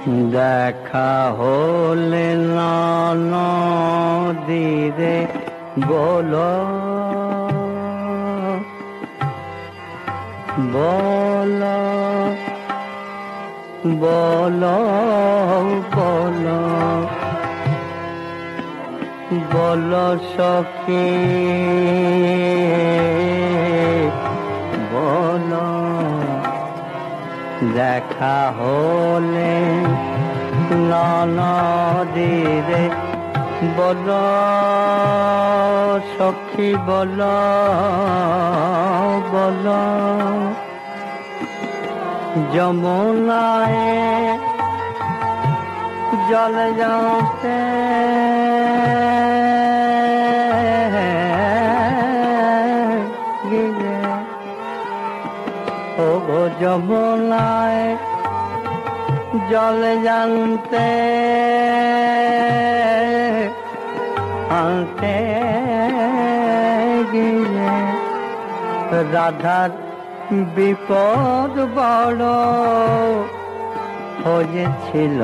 দেখা হলে নদীরে বলো বলো বলো বলো বলো সখী বলো দেখা হলে নদীরে বলো সখী বলো বলো যমুনায় জল যাতে গিয়ে ও গো যমুনায় জল জানতে আনতে গিয়ে রাধার বিপদ বড় হয়েছিল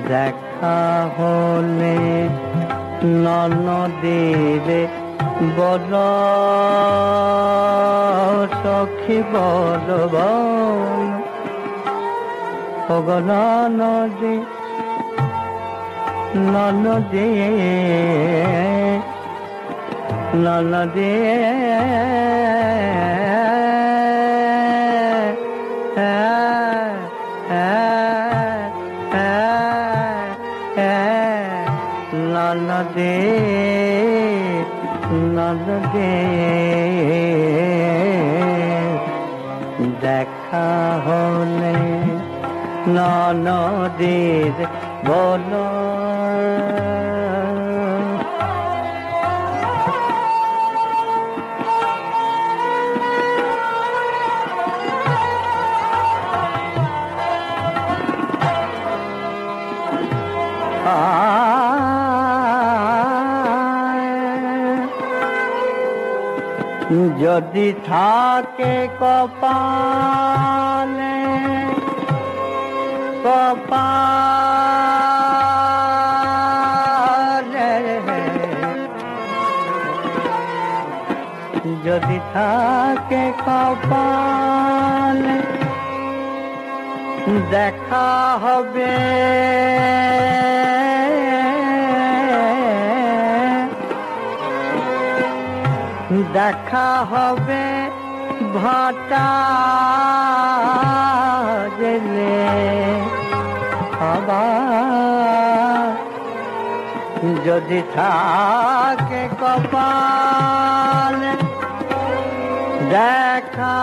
দেখা হলে নদীরে বল সখী বল বল নদী নদী নদী নদী নদী দেখা হলে নদীর বলো যদি থাকে কপালে কপালে যদি থাকে কপালে দেখা হবে দেখা হবে ভাটা জেলে আবার যদি থাকে কপাল দেখা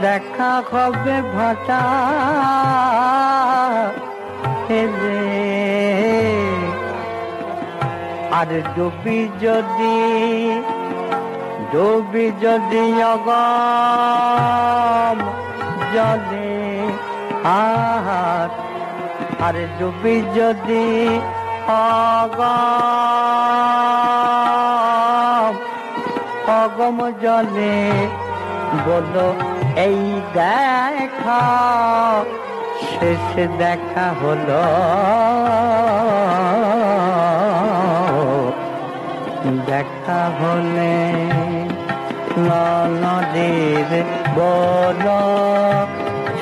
দেখা হবে ভাটা আর ডুবি যদি অগম জলে আর ডুবি যদি অগম জলে বলো এই দেখা শেষ দেখা হলো দেখা হলে নদীর বল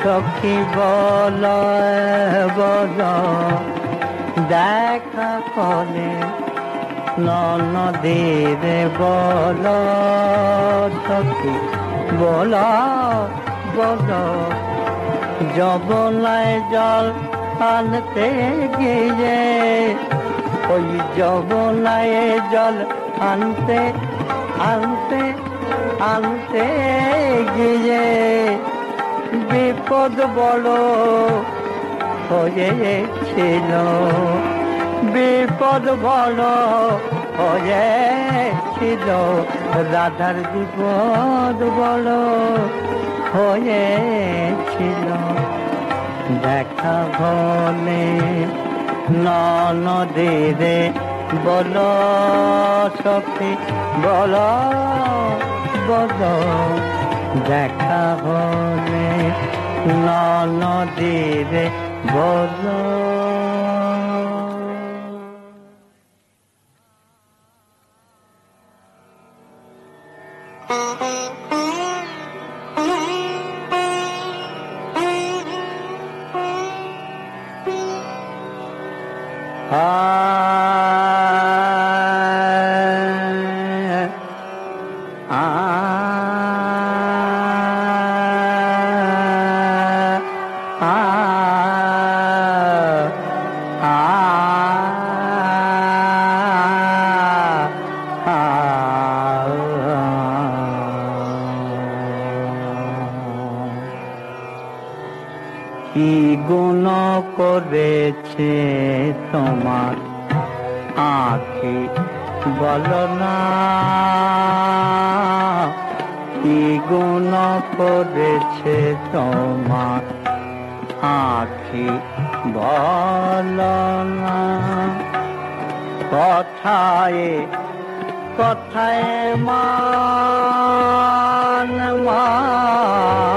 সখী বল বল দেখা হলে নদীর বল সখী বল বল যমুনায় জল আনতে গিয়ে ওই যমুনায় জল আনতে আনতে আনতে গিয়ে বিপদ বড় হয়েছিল বিপদ বড় হয়েছিল রাধার বিপদ বড় হয়েছিল দেখা হলে নদীরে বল সখী বল বল দেখা হলে নদীরে বল। কি গুণ করেছে তোমার আঁখি বল না, কি গুণ করেছে তোমার আঁখি বল না। কথায় কথায় মান মান,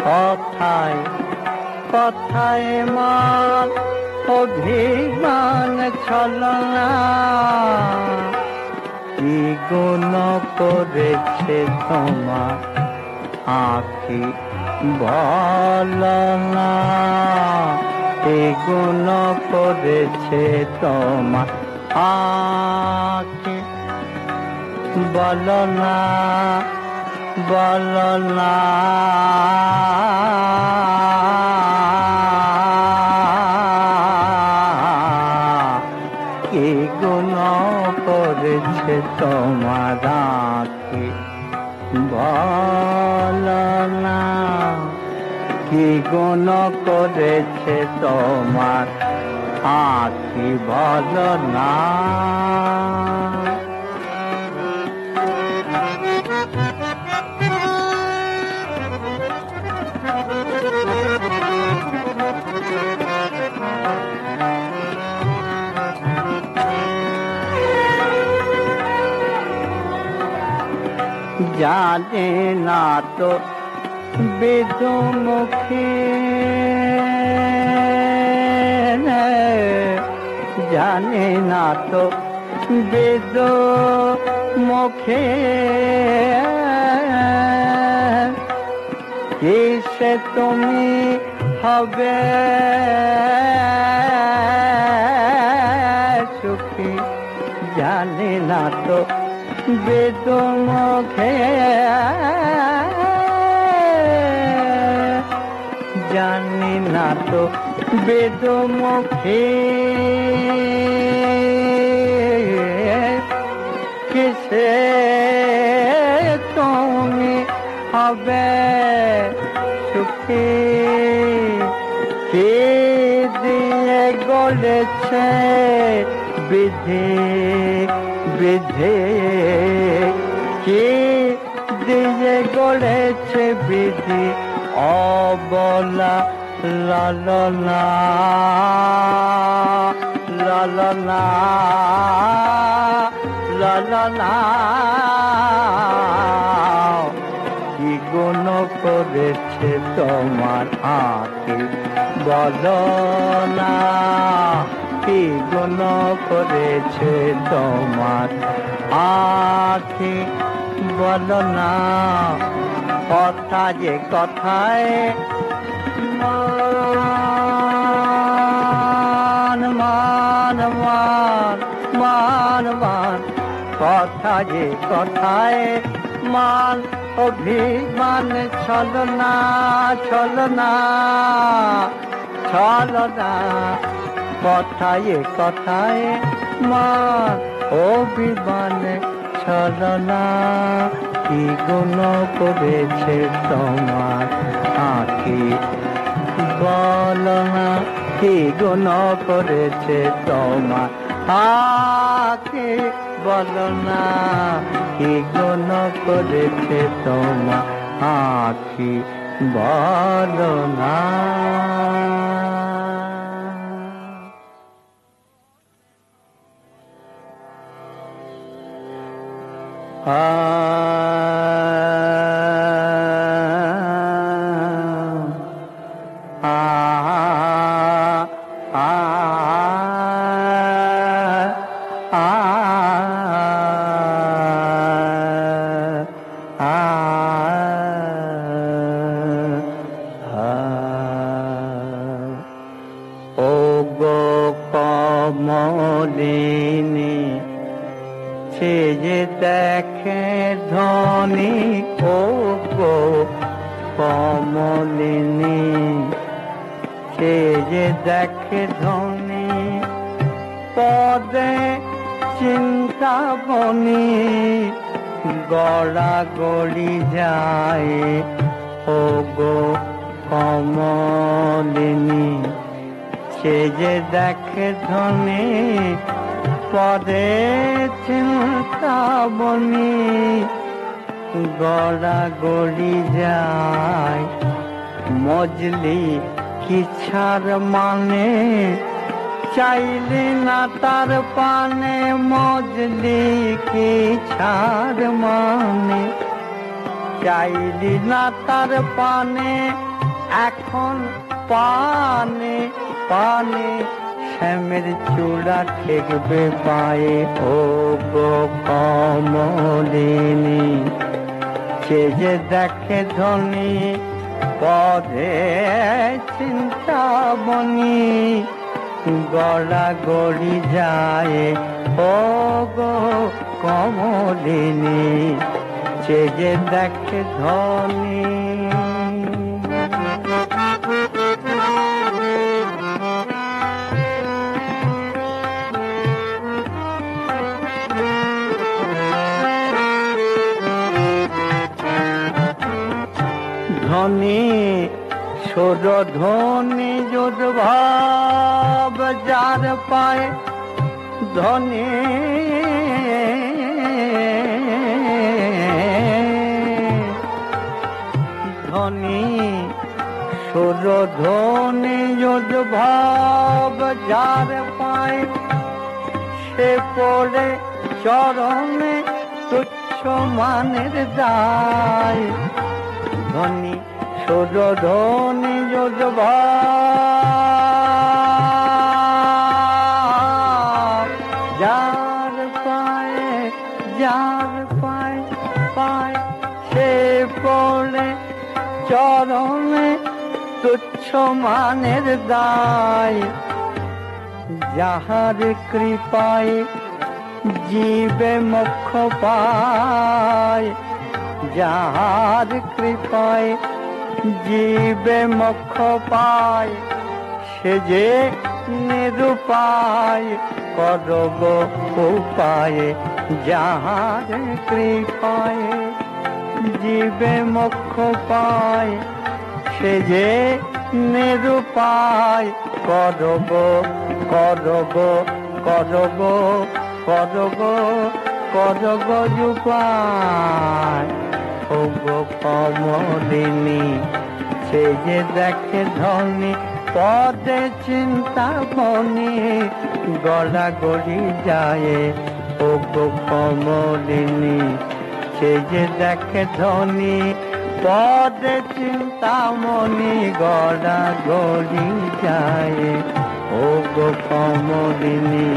কথায় কথায় মান অভিমান ছলনা, কি গুণ করেছে তোমার আঁখি বল না, কি গুণ করেছে তোমার আঁখি বল না বল না। কি গুণ করেছে তোমার আঁখি বল না, কি গুণ করেছে তোমার আঁখি বল না। জানে না তো বেদমুখে, জানে না তো বেদমুখে, কিসে তুমি হবে সুখী, জানে না তো বেদমুখে, জানি না তো বেদমুখে, কিসে তুমি হবে সুখী, কে দিয়ে গলেছে বিধি বিধি, কে দিয়ে গড়েছে বিধি অবলা লালনা লালনা লালনা। কি গুণ করেছে তোমার আঁখি বল না, কি গুণ করেছে তোমার আঁখি বল না। কথা যে কথায় মান মান মান মান মান, কথা যে কথায় মান অভিমান ছলনা ছলনা ছলনা, কথায় কথায় মান অভিমান ছলনা, কি গুণ করেছে তোমার আঁখি বল না, কি গুণ করেছে তোমার আঁখি বল না, কি গুণ করেছে তোমার আঁখি বল না। ও গো কমলিনী সে যে দেখে ধনী, ও গো কমলিনী সে যে দেখে ধনী, পদে চিন্তা বনি গড়া গড়ি যায়। ও গো কমলিনী সে যে দেখে ধনী, পদে চিন্তা বনি গড়া গড়ি যায়। মজলি কি ছাড় মানে চাইলি না তার পানে, মজলি কি ছাড় মানে চাইলি না তার পানে, এখন পানে পানে শ্যামের চূড়া ঠেকবে পায়ে। ও গো কমলিনী সে যে দেখে ধনী, পদে চিন্তা বনি গড়া গড়ি যায়। ও গো কমলিনী সে যে দেখে ধনী। ধনী সুর ধনী যুদ ভাব যার পায়, ধনী ধনী সুর ধনী যুদ ভাব যার পায়, সে পড়ে চরণে তুচ্ছ মানের দায়। ধনী সুর ধনী যুদ ভাব যার পায়, যার পায় পায়, সে পড়ে চরণে তুচ্ছ মানের দায়। যাহার কৃপায় জীবে মোক্ষ পায়, যাহার কৃপায় জীবে মোক্ষ পায়, সে যে নিরুপায় করব উপায়। যাহার কৃপায় জীবে মোক্ষ পায়, সে যে নিরুপায় করব করব করব করব করব উপায়। ও গো কমলিনী সে যে দেখে ধনী, পদে চিন্তা বনি গলা গড়ি যায়। ও গো কমলিনী সে যে দেখে ধনী, পদে চিন্তা মনি গলা গড়ি যায়। ও গো কমলিনী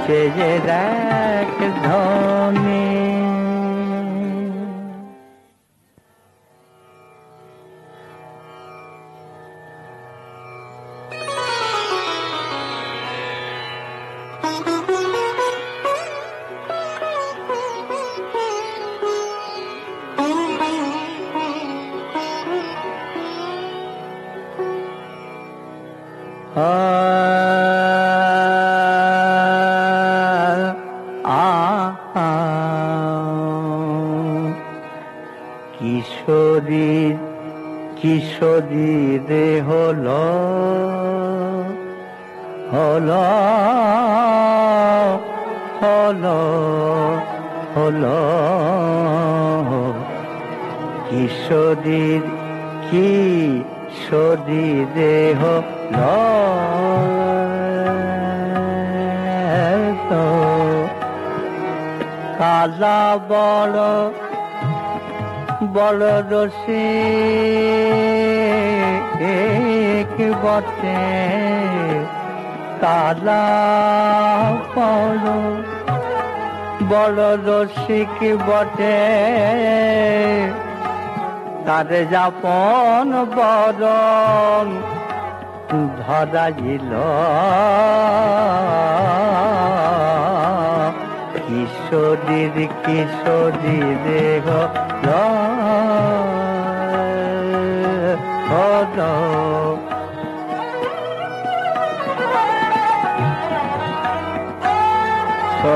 সে যে দেখে ধনী। কিশোরী কিশোরী রে হলো হলো হলো হলো কিশোরীর কিশোরী রে হলো কালা বড় বড় রসি রসিক বটে তারা বড় রসিক বটে তার যাপন বরণ ধরাইল কিশোরীর কিশোরী দেহ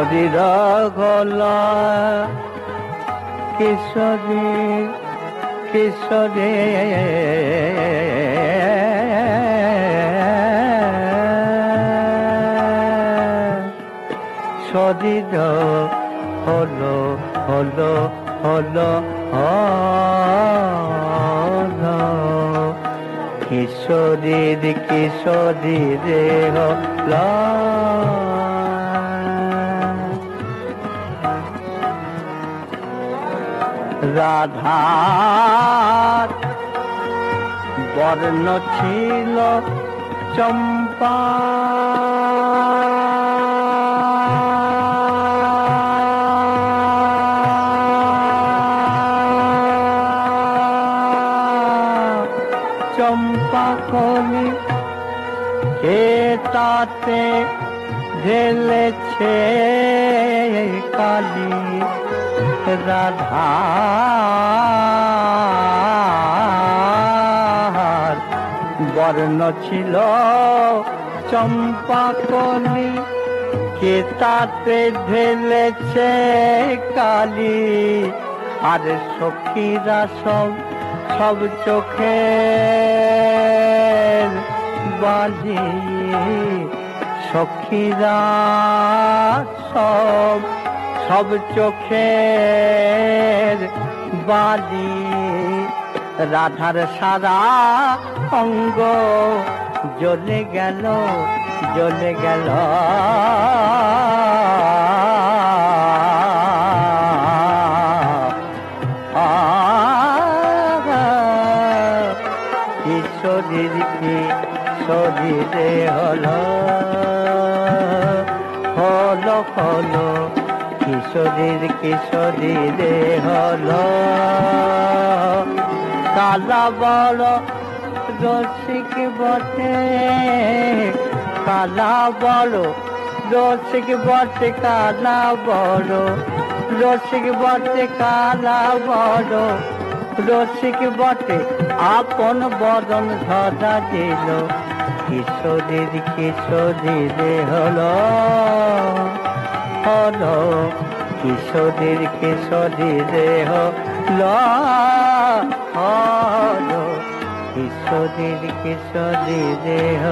শরীর গলা কিশোরী কিশোরী শরীর হলো হলো হলো হলো কিশোরীর কিশোরী দেহ রাধার বর্ণ ছিল চম্পা চম্পা কলি কে তাতে ঢেলেছে কালী রাধার বর্ণ ছিল চম্পা কলি কে তাতে ঢেলেছে কালী আর সখীরা সব চোখে বালি সখীরা সব চোখের বালি রাধার সারা অঙ্গ জ্বলে গেল জ্বলে গেল কিশোরীর কিশোরী হলো হলো হলো কিশোরীর কিশোরী হলো কালা বড় রসিক বটে কালা বড় রসিক বটে কালা বড় রসিক বটে কালা বড় রসিক বটে আপন বদন ধরা দিল কিশোরীর কিশোরী হলো হলো কিশোরীর কিশোরী দেহ হলো কিশোরীর কিশোরী দেহ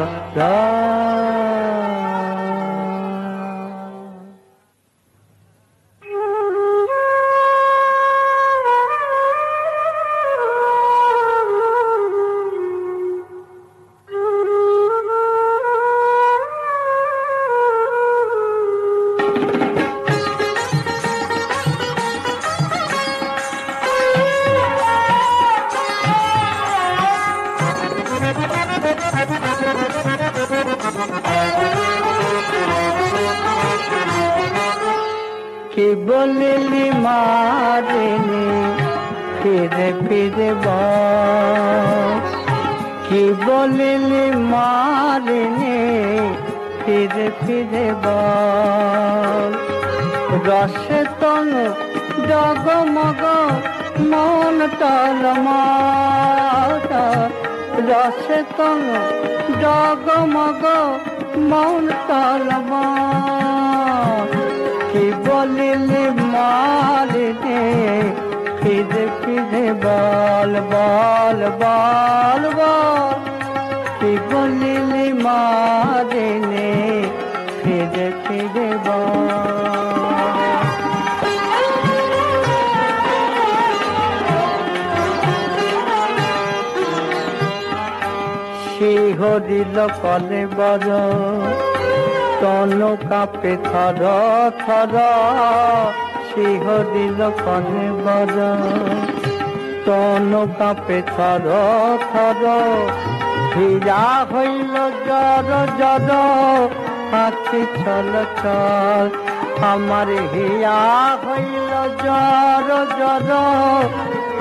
কি বলিলি মারিনি ফিরে ফিরে কি বলিলি মারিনি ফিরে ফিরে রসে তনু জগমগ মন তলমাতা রসে তনু জগমগ মন তলমা কি বলিলি মারিনি ফিরে ফিরে বল বল বল বল কি বলিলি মারিনি ফিরে ফিরে শিহরিল কলে বড় তনু কাঁপে থর থর শিহরিল কলে বড় তনু কাঁপে থর থর হিয়া হইল জর জর আখি চল চল আমার হিয়া হইল জর জর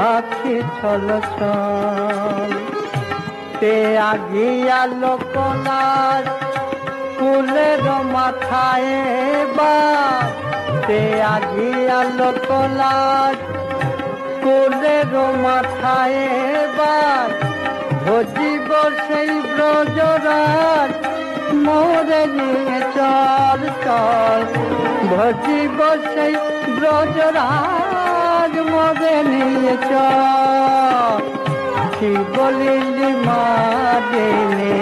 আখি চল চল তে আগিয়া লোকনাথ কুলের মাথায় বা তে আগিয়া লোকনাথ কুলের মাথায় বা ভজিব সেই ব্রজরাজ মোরে নিয়ে চল চল ভজিব সেই ব্রজরাজ মোরে নিয়ে চল কি বলিলি মা দিনে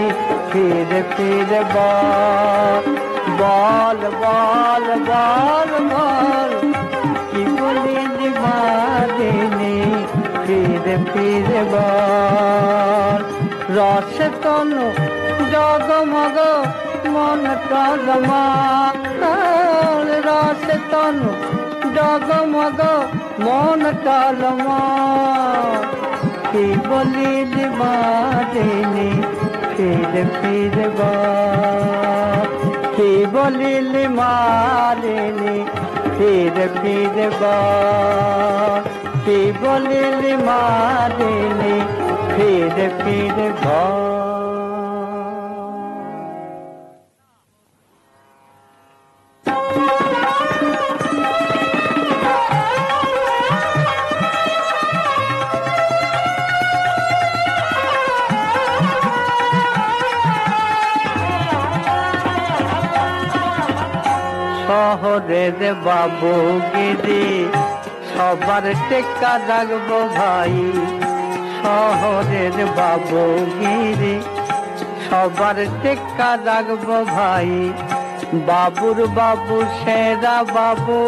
ফির ফির বল বল বল বল বল কি বলিলি মা দিনে ফির ফির বল রস তনু জগমগ মন টলমল রস তনু জগমগ মন টলমল কি বলিলি মা দিনে ফির ফির বল কি বলিলি মা দিনে ফির ফির বল কি বলিলি মা দিনে ফির ফির বল শহরের বাবুগিরি সবার টেক্কা রাখবো ভাই শহরের বাবুগিরি সবার টেক্কা রাখবো ভাই বাবুর বাবু সেরা বাবু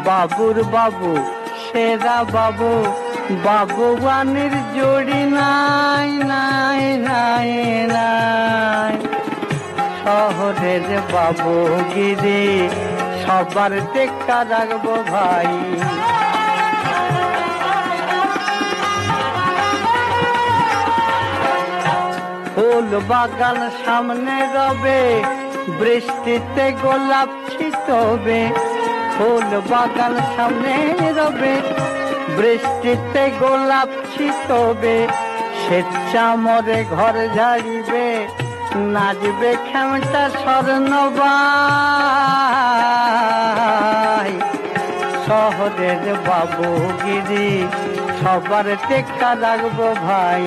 বাবুর বাবু সেরা বাবু বাবুয়ানির জুড়ি নাই নাই নাই নাই শহরের বাবুগিরি সবার টেক্কা রাখবো ভাই ফুল বাগান সামনে রবে বৃষ্টিতে গোলাপ ছিটবে ফুল বাগান সামনে রবে বৃষ্টিতে গোলাপ ছিটবে স্বেচ্ছামরে ঘর ঝাড়িবে নাচবে খেমটা স্বর্ণবাই শহরের বাবুগিরি সবার টেক্কা রাখবো ভাই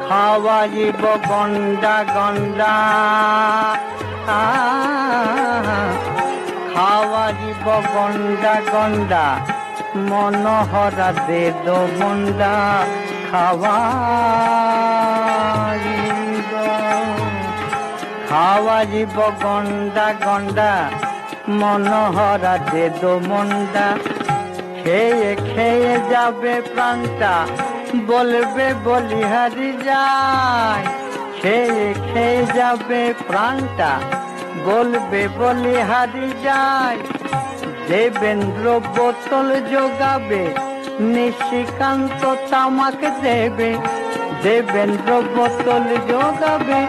খাওয়া যাব গন্ডা গন্ডা খাওয়া যাব গন্ডা গন্ডা মনোহরা দে দো বন্ডা খাওয়া যাব গন্ডা গন্ডা মনোহরা দে দো মন্ডা খেয়ে খেয়ে যাবে প্রাণটা বলবে বলিহারি যায় খেয়ে খেয়ে যাবে প্রাণটা বলবে বলিহারি যায় দেবেন্দ্র বোতল যোগাবে নিশিকান্ত তামাক দেবে দেবেন্দ্র বোতল যোগাবে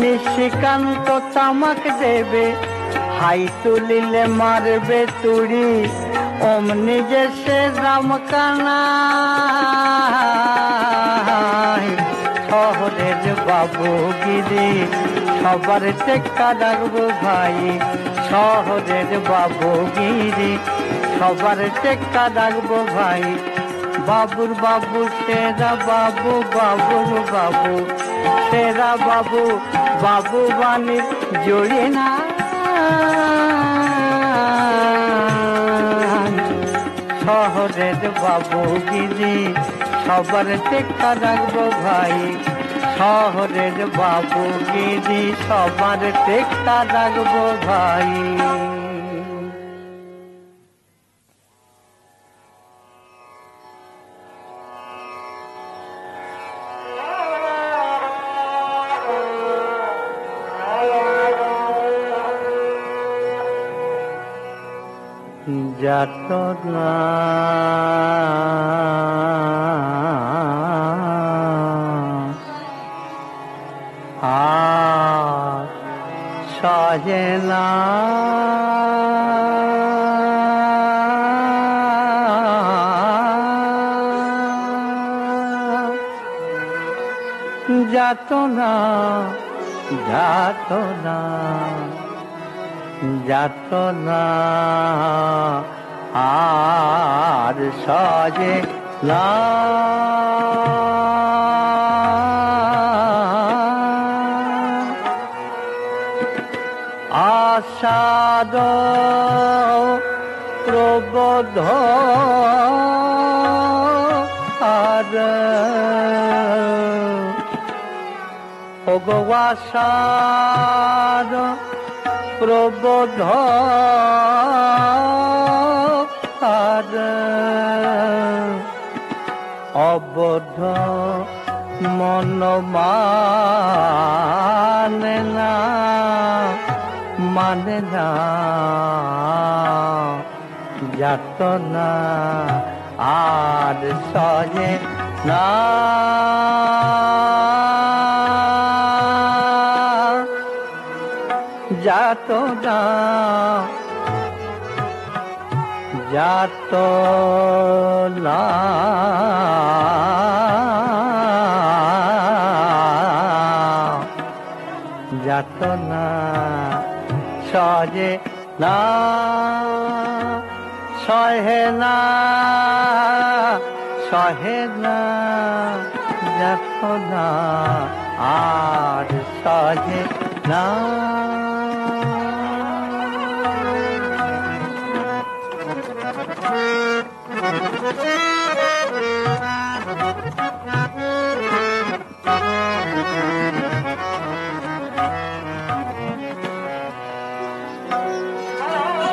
নিশিকান্ত তামাক দেবে হাই তুলিলে মারবে তুড়ি অমনি যে সে রামকানা শহরের বাবুগিরি সবার টেক্কা রাখবো ভাই শহরের বাবুগিরি সবার টেক্কা রাখবো ভাই বাবুর বাবু সেরা বাবু বাবুর বাবু সেরা বাবু বাবু বাণীর জড়ি না শহরের বাবুগিরি সবার টেক্কা রাখবো ভাই শহরের বাবুগিরি সবার টেক্কা রাখবো ভাই যাতনা আর সহে না যাতনা যাতনা যাতনা আর সহে না আষাঢ় প্রবোধ আর আষাঢ় প্রবোধ আর অবধ মন মানে না মানে না যাতনা আর সহে না যাতনা যাতনা যাতনা সহে না সহে না সহে না যাতনা আর সহে না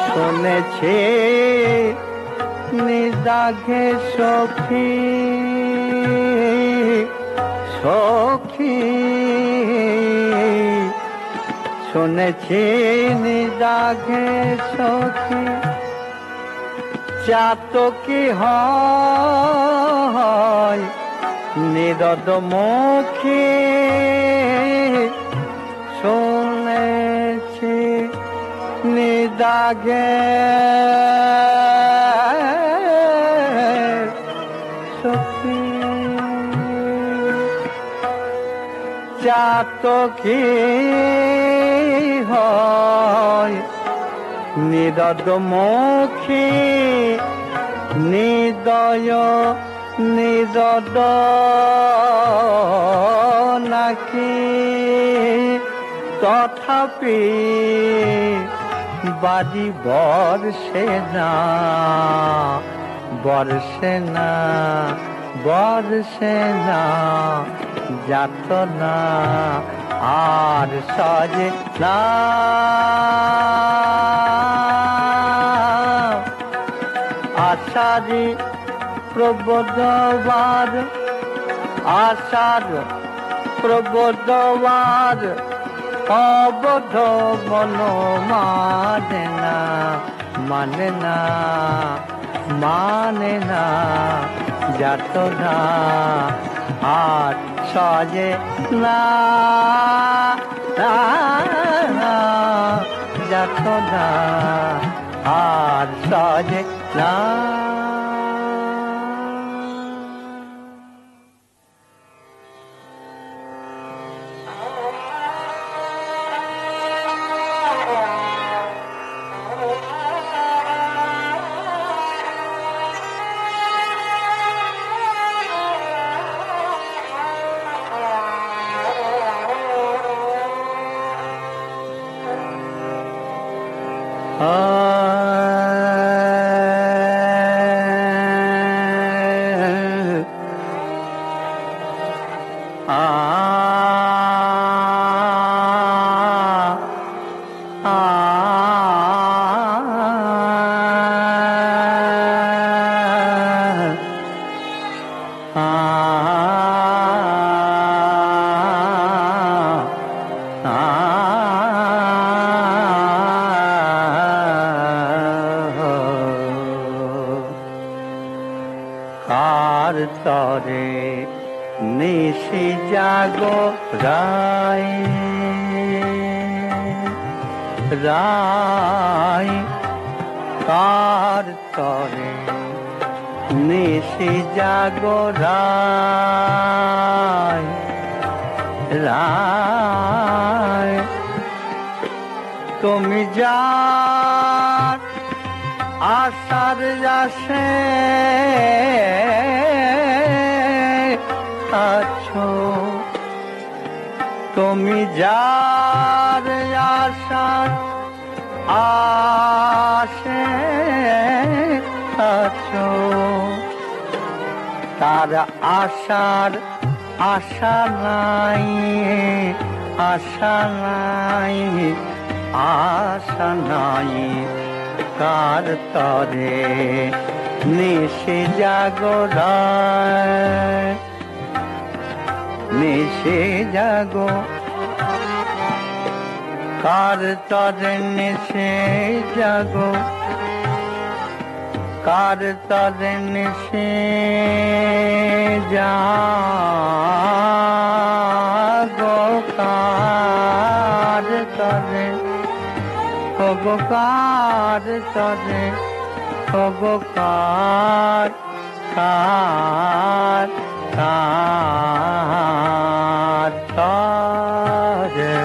শুনেছি নিদাঘে সখী সখী শুনেছি নিদাঘে সখী চাতকি হয় নিরদ মুখী শুনেছি নিদাঘে সখী চাতকি হয় নিরদ মুখী নিদয় নিরদ নাকি তথাপি বাড়ি বর্ষে না বর্ষে না বর্ষে না যাতনা আর সহে না আষাঢ়ি প্রবোধবার আষাঢ় প্রবোধবার অবধ মন মানে না মানে না মানে না যাতনা আর সহে না যাতনা আর সহে না তরে নিশি জাগো রায় রায় কার তরে নিশি জাগো রায় রায় তুমি যার আশার আসে আছো তুমি যার আশার আসে আছো তার আশার আশা নাই আশা নাই আশা নাই কার তরে নিশি জাগো রায় নিশি জাগো কার তরে নিশি জাগো কার তরে নিশি জাগো কার তরে ওগো কার তরে ওগো কার কার কার তরে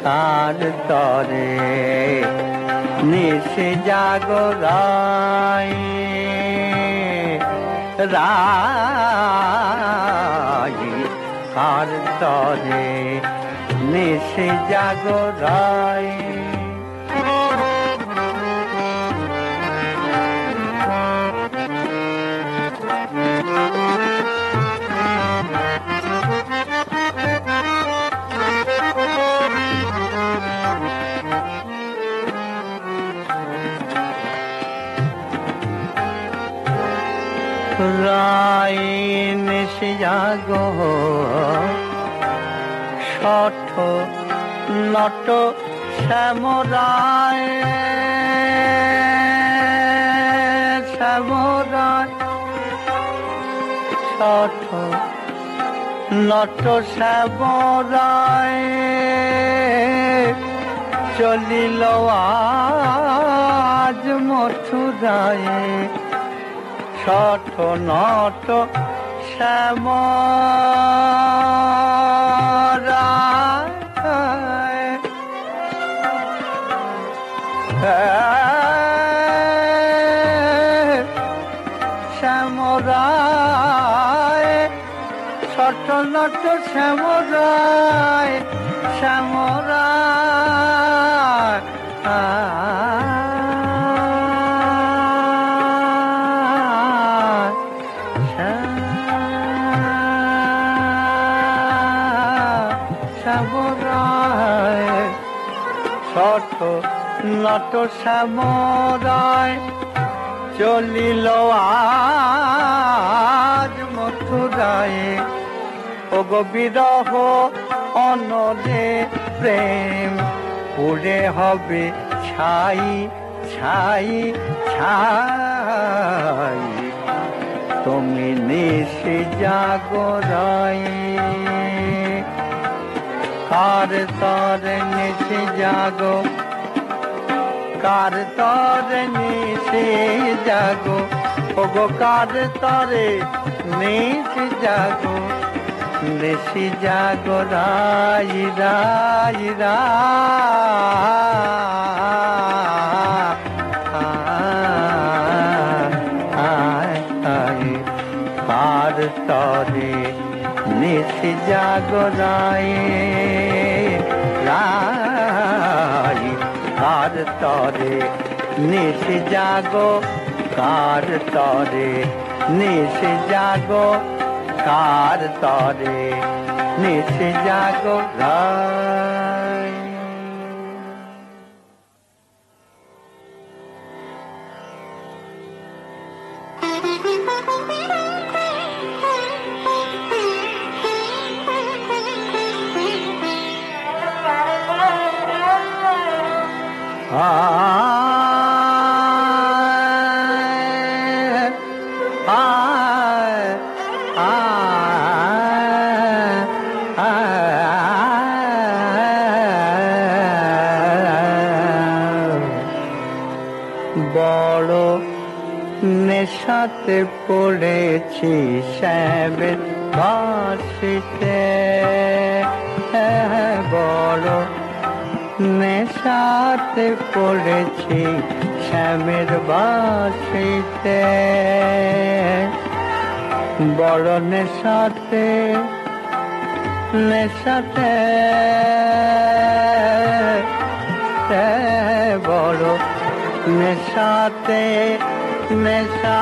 কার তরে নিশি জাগো রায় রায় কার তরে নিশি জাগো রায় রায় নিশি জাগো শঠ নট শ্যামরায় শ্যামরায় শঠ নট শ্যামরায় চলিল আজ মথুরায় শঠ নট শ্যামরায় শ্যামরায় শঠ নট শ্যামরায় শ্যামরায় শঠ নট শ্যামরায় চলিল আজ মথুরায় ওগো বিরহ অনলে প্রেম পুড়ে হবে ছাই ছাই ছাই তুমি নিশি জাগো রায় কার তরে নিশি জাগো কার তরে নিশি জাগো ওগো কার তরে নিশি জাগো নিশি জাগো রায় রায় রায় কার তরে নিশি জাগো রায় রায় কার তরে নিশি জাগো কার তরে নিশি জাগো কার তরে নিশি জাগো রায় বড় নেশাতে পড়েছি শ্যামের বাঁশিতে, বড় নেশাতে পড়েছি শ্যামের বাঁশিতে, বড় নেশাতে নেশাতে বড় নেশাতে নেশাতে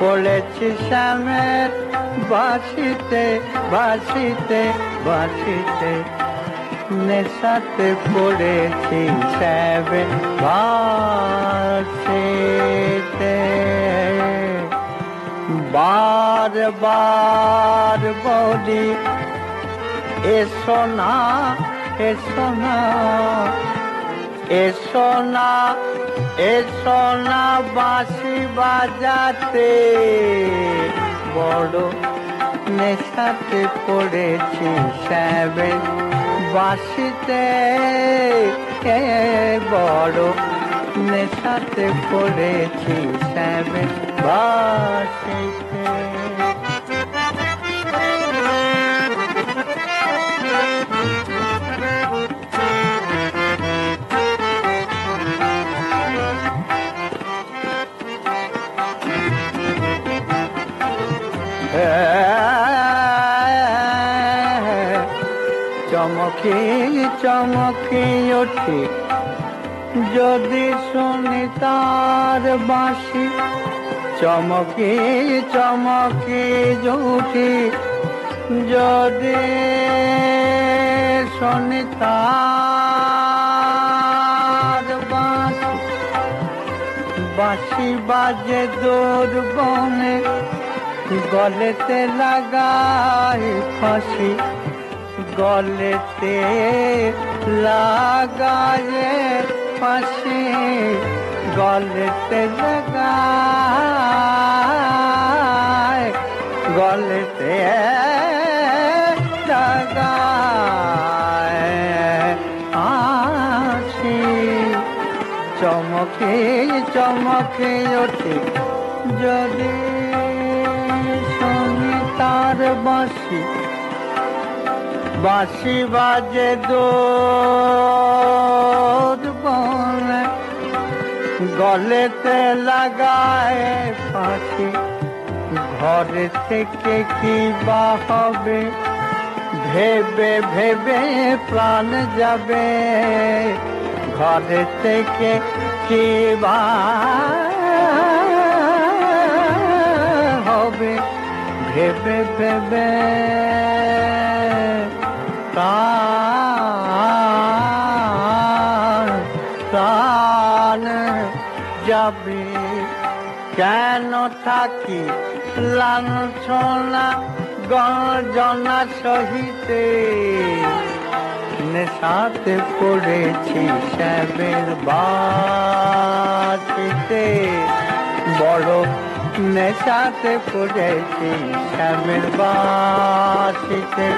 পড়েছি শ্যামের বাঁশিতে বাঁশিতে বাঁশিতে, নেশাতে পড়েছি শ্যামের বাঁশিতে। বার বার বলি এসো না এসো না এসো না এসো না বাঁশি বাজাতে, বড় নেশাতে পড়েছি শ্যামের বাঁশিতে, বড় নেশাতে পড়েছি শ্যামের বাঁশিতে। চমকি চমকি উঠি যদি শুনি তার বাঁশি, চমকি চমকি উঠি যদি শুনি তার বাঁশি, বাঁশি বাজে দূর বনে গলেতে লাগাই ফাঁসি, গলেতে লাগায়ে ফাঁসি, গলেতে লাগায় গলেতে লাগায় ফাঁসি, চমকে চমকে ওঠে যদি শুনি তার বাঁশি, বাঁশি বাজে দূর বনে গলেতে লাগায় ফাঁসি, ঘরে থেকে কি বা হবে ভেবে ভেবে প্রাণ যাবে, ঘরে থেকে কি বা হবে ভেবে ভেবে প্রাণ যাবে, কেন থাকি লাঞ্ছনা গর্জনা সহিতে, নেশাতে পড়েছি শ্যামের বাঁশিতে, বড় নেশাতে পড়েছি শ্যামের বাঁশিতে।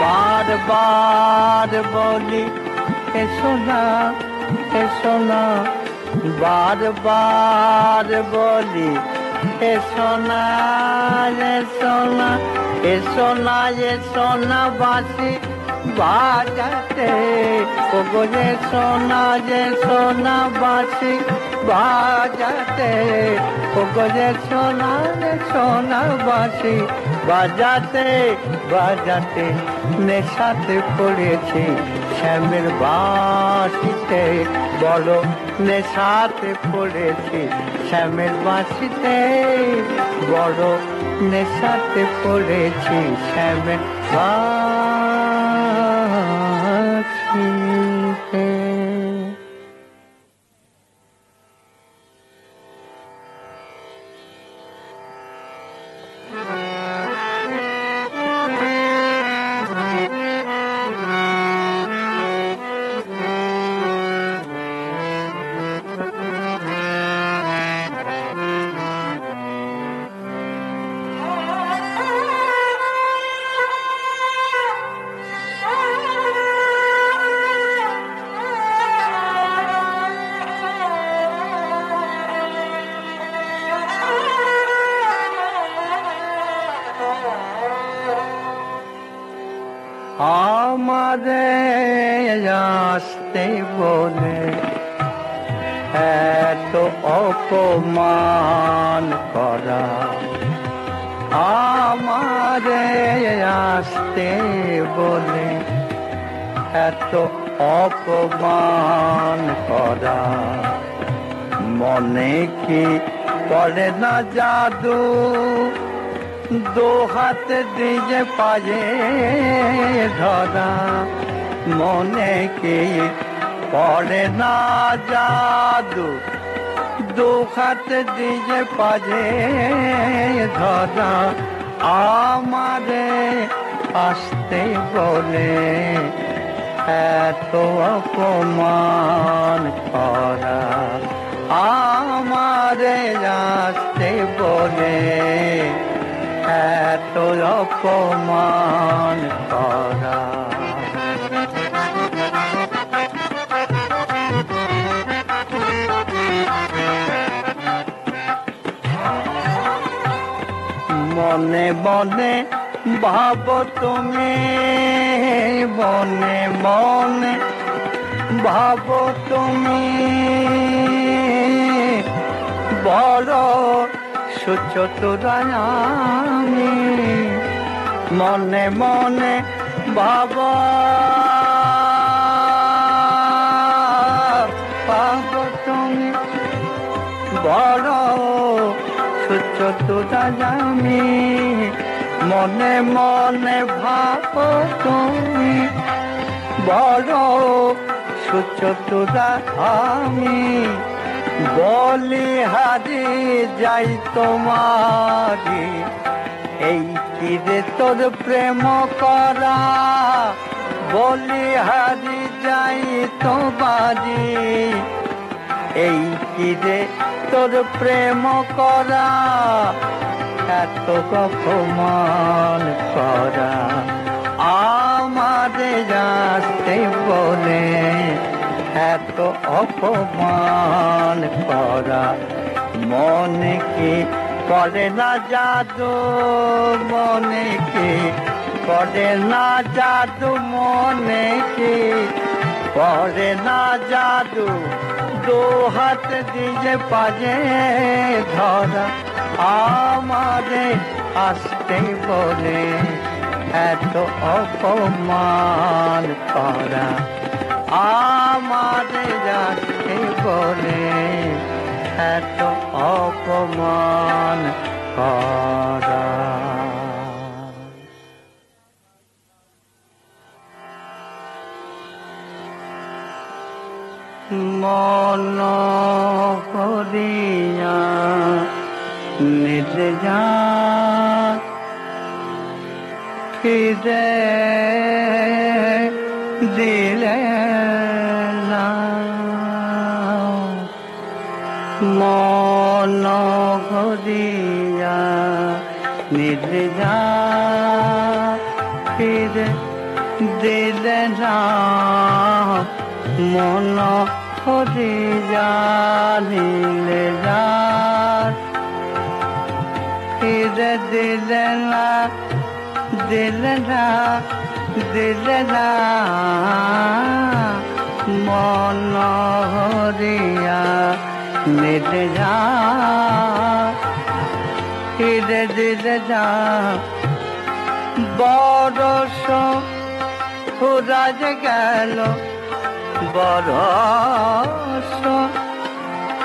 বার বার বলি এসো না এসো না, বার বার বলি এসো না এসো না এসো না এসো না বাঁশি বাজাতে, ওগো যে সোনা যে সোনা বাঁশি বাজাতে, ওগো যে সোনা বাঁশি বাজাতে বাজাতে, নেশাতে পড়েছি শ্যামের বাঁশিতে, বড় নেশাতে পড়েছি শ্যামের বাঁশিতে, বড় নেশাতে পড়েছি শ্যামের বাঁশিতে। আমারে আসতে বলে এত অপমান করা, আমারে আসতে বলে এত অপমান করা। মনে কি পড়ে না জাদু, দু হাত দিয়ে পায়ে ধরা। মনে কি পড়ে না জাদু, দু হাত দিয়ে পায়ে ধরা। আমারে আসতে বলে এত অপমান করা, আমারে আসতে বলে এত অপমান করা। মনে মনে ভাবো তুমি, মনে মনে ভাবো তুমি, বড় সুচতুরা আমি। মনে মনে ভাবো তুমি, বড় সুচতুরা আমি। মনে মনে ভাবো তুমি, বড় সুচতুরা আমি। বলি হারি যাই তোমারি, এই কি রে তোর প্রেম করা। বলি হারি যাই তোমারি, এই কি রে তোর প্রেম করা। এত অপমান করা, আমারে আসতে বলে এত অপমান করা। মনে কি করে না জাদু, মনে কি করে না জাদু, মনে কি করে না জাদু, দু হাত দিয়ে পায়ে ধরা। আমারে আসতে বলে এত অপমান করা, আমারে আসতে বলে এত অপমান করা। মন করিয়া নিজ যান ফিরে দিলে না। মন করিয়া নিজ যান ফিরে দিলে না। মন করিয়া নিলে যান ফিরে দিলে না, দিলে না, দিলে না। মন হরিয়া নিলে যান ফিরে দিলে না। বরষ ফুরাজ গেল, বরষ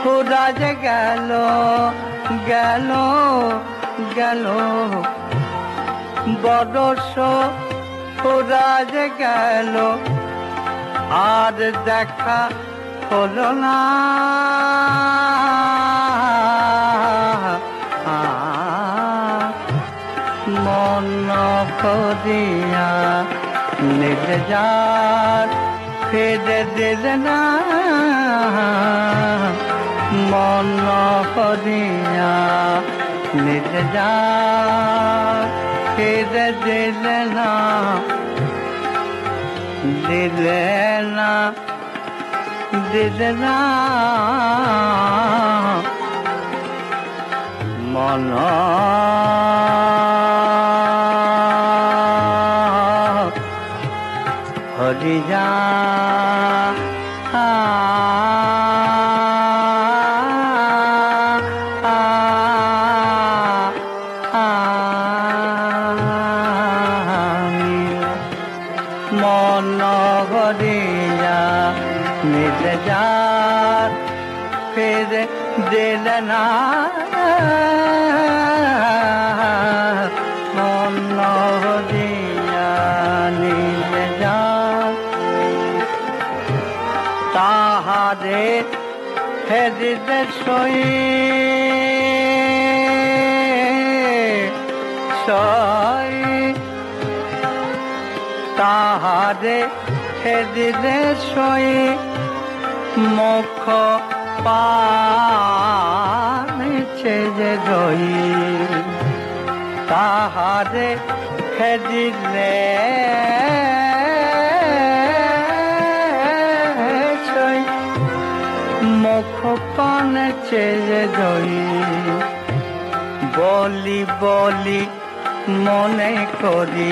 ফুরাজ গেল, গেল গেল। বরষ ফুরাজ গেল, আর দেখা হলো না। মন করিয়া নিলে যান ফিরে দিলে না। মন করিয়া নিলে যান ফিরে দিলে না, দিলে না, দিলে না। মন করিয়া মন ভরিয়া মিলে যার ফির দিল না মন ভরিয়া মিলে যার তাহারে হৃদয় সই তাহারে হৃদয় সই মুখ পানেছে যে রই তাহারে হৃদয় সই মুখ পানেছে যে রই বলি বলি মনে করি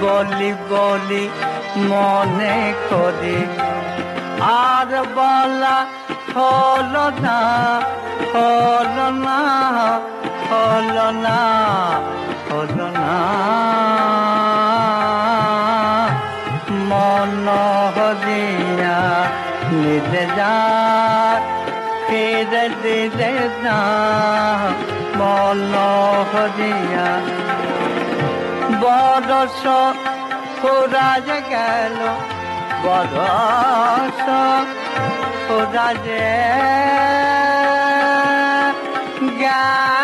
বলি বলি মনে করি আর বলা হলো না হলো না হলো না হলো না মন হরিয়া নিদে যা ফিরে দিলে না মন হরিয়া বরস ফুরাজ গেল বরস ফুরাজ গেল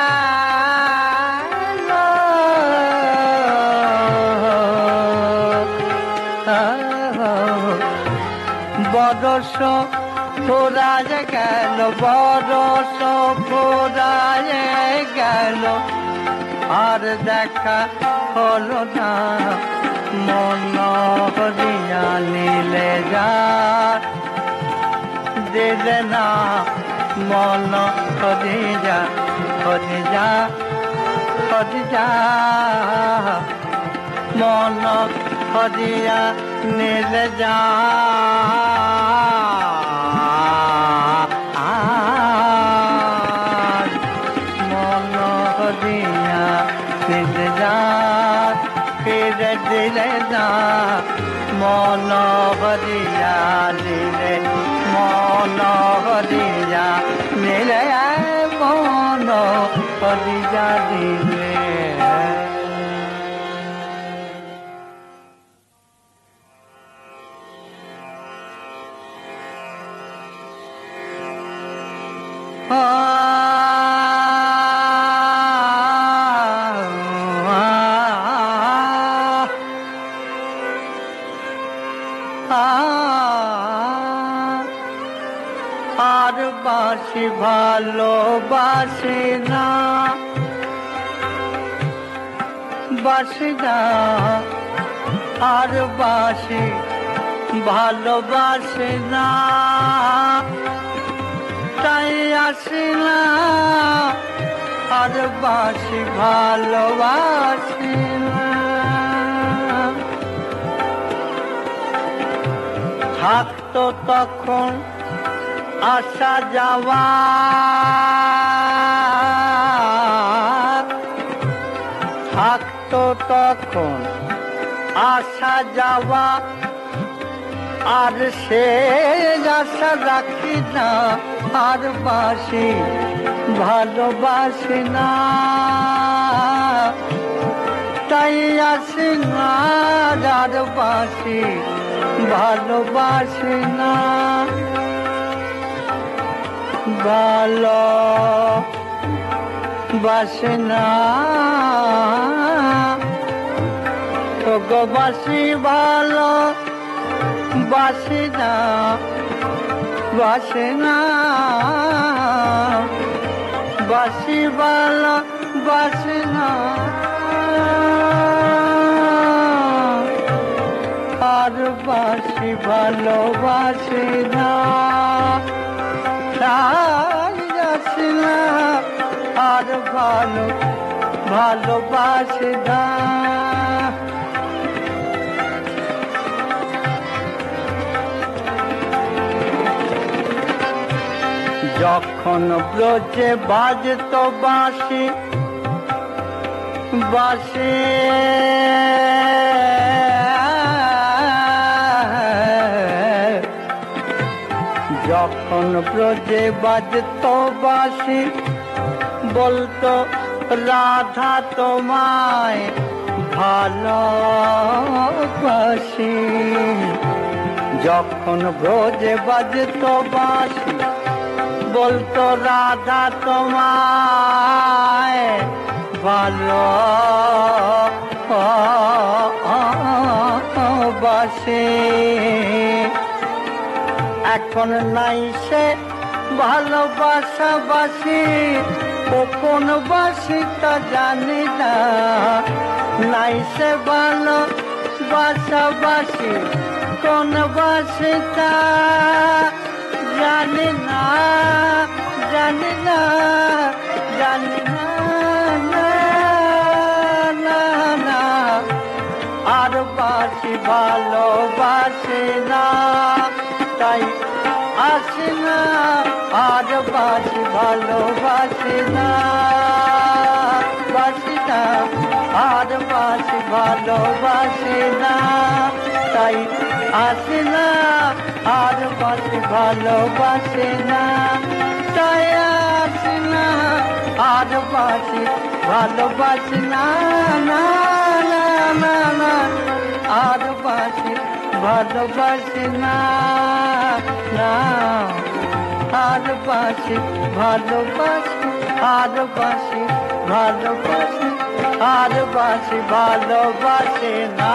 বরস ফুরাজ গেল বরস ফুরাজ গেল আর দেখা হলো না মন হরিয়া নিলে যা দিলে না মন হরিয়া হরিয়া হরিয়া মন হরিয়া নিলে যা মন হরিয়া নিলে যা ফিরে দিলে না মন হরিয়া দিলে মন হরিয়া নিলে মন হরিয়া দিলে আর বাসি ভালোবাসি না বাসি না আর বাসি ভালোবাসি না তাই আসি না আর বাসি ভালোবাসি না থাকতো তখন আসা যাওয়া থাকতো তখন আসা যাওয়া আর সে আশা রাখি না আর বাসি ভালোবাসি না তাই আসি না আর বাসি ভালোবাসি না ভালো বাসি না বাসি ভালো বাসি না বাসি না বাসি ভালো বাসি না আর বাসি ভালোবাসি না যাচ্ছি না আর ভালোবাসি না যখন ব্রজে বাজত বাঁশি বাঁশি যখন ব্রজে বাজত বাঁশি বলতো রাধা তোমায় ভালোবাসি। যখন ব্রজে বাজত বাঁশি বলতো রাধা তোমায় ভালোবাসি। এখন নাই সে ভালোবাসা বাসি, কোন বাসি তা জানি না। নাই সে ভালোবাসা বাসি, কোন বাসি তা জানি না, জানি না, জানি না, না, না। আর বাসি ভালোবাসি না, তাই আসি না। আর বাসি ভালোবাসি না, বাসি না। আর বাসি ভালোবাসি না, তাই আসি না। আর বাসি ভালোবাসি না, তাই আসি না। আর বাসি ভালোবাসি না, না, না, না, না। আর বাসি ভালোবাসি না, না। আর বাসি ভালোবাসি, আর বাসি ভালোবাসি, আর বাসি ভালোবাসি না।